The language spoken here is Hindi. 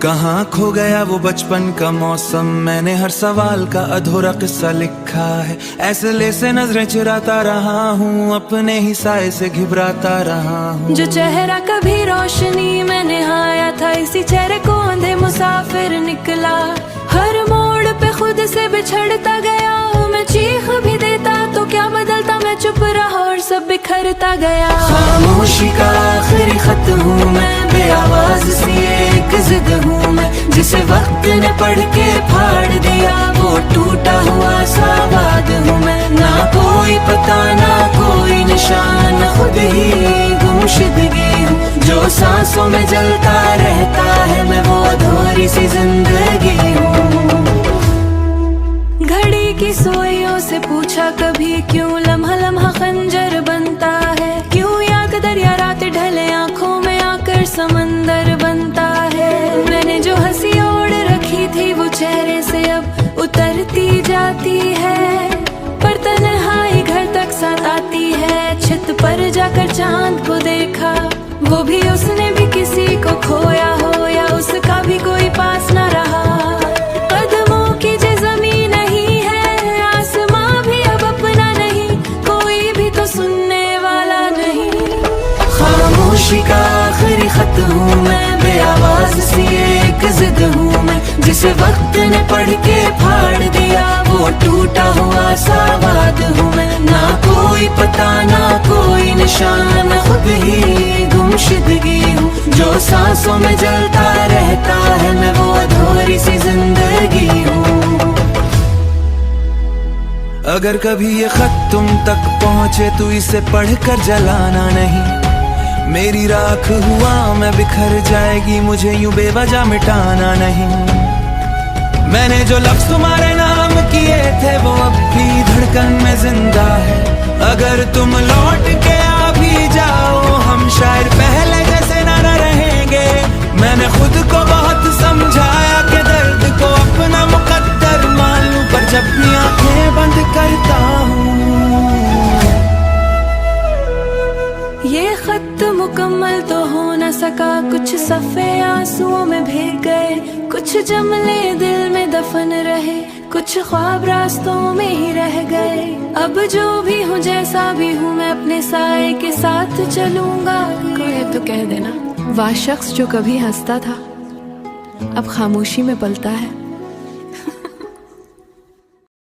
कहाँ खो गया वो बचपन का मौसम, मैंने हर सवाल का अधूरा किस्सा लिखा है। ऐसे से नजरें चुराता रहा हूँ, अपने ही साए से घिबराता रहा हूँ। जो चेहरा कभी रोशनी में नहाया था, इसी चेहरे को अंधे मुसाफिर निकला। हर मोड़ पे खुद से बिछड़ता गया, मैं चीख भी देता तो क्या बदलता, मैं चुप रहा और सब बिखरता गया। खामोशी का आखिरी खत हूँ मैं, बेआवाज सी एक जिद हूँ मैं, जिसे वक्त ने पढ़ के फाड़ दिया, वो टूटा हुआ सा वाद हूँ मैं। ना कोई पता ना कोई निशान, खुद ही गुमशुदगी हूँ, जो सांसों में जलता रहता है, मैं वो अधूरी सी जिंदगी हूँ। घड़ी की सोइयों से पूछा कभी, क्यों लम्हा लम्हा खंजर बनता है, क्यों याद दरिया रात ढले आंखों में आकर समंदर बनता है। मैंने जो हंसी ओढ़ रखी थी वो चेहरे से अब उतरती जाती है, पर तन्हाई घर तक साथ आती है। छत पर जाकर चांद को देखा, वो भी उसने भी किसी को खोया हो, या उसका भी कोई पास न रहा। कदमों की जो जमीन नहीं है, आसमां भी अब अपना नहीं, कोई भी तो सुनने वाला नहीं। खामोशी का आखिरी खत हूँ मैं, बेआवाज सी एक जिद हूँ मैं, जिसे वक्त ने पढ़ के फाड़ दिया, वो टूटा हुआ सा वाद हूँ मैं। ना कोई पता ना कोई निशान, खुद ही गुमशुदगी हूँ, जो सांसों में जलता रहता है, मैं वो अधूरी सी जिंदगी हूँ। अगर कभी ये खत तुम तक पहुँचे तो इसे पढ़कर जलाना नहीं, मेरी राख हुआ मैं बिखर जाएगी, मुझे यूं बेवजह मिटाना नहीं। मैंने जो लफ्ज तुम्हारे नाम किए थे वो अब भी धड़कन में जिंदा है। अगर तुम लौट के आ भी जाओ, हम शायद पहले जैसे न रहेंगे। मैंने खुद को बहुत समझाया कि दर्द को अपना मुकद्दर मान लूं, पर जब भी आंखें बंद करता हूँ, ये खत मुकम्मल तो हो न सका, कुछ सफ़े आंसुओं में भीग गए, कुछ जमले दिल में दफन रहे, कुछ ख्वाब रास्तों में ही रह गए। अब जो भी हूँ जैसा भी हूँ, मैं अपने साए के साथ चलूंगा। कोई तो कह देना, वह शख्स जो कभी हंसता था अब खामोशी में पलता है।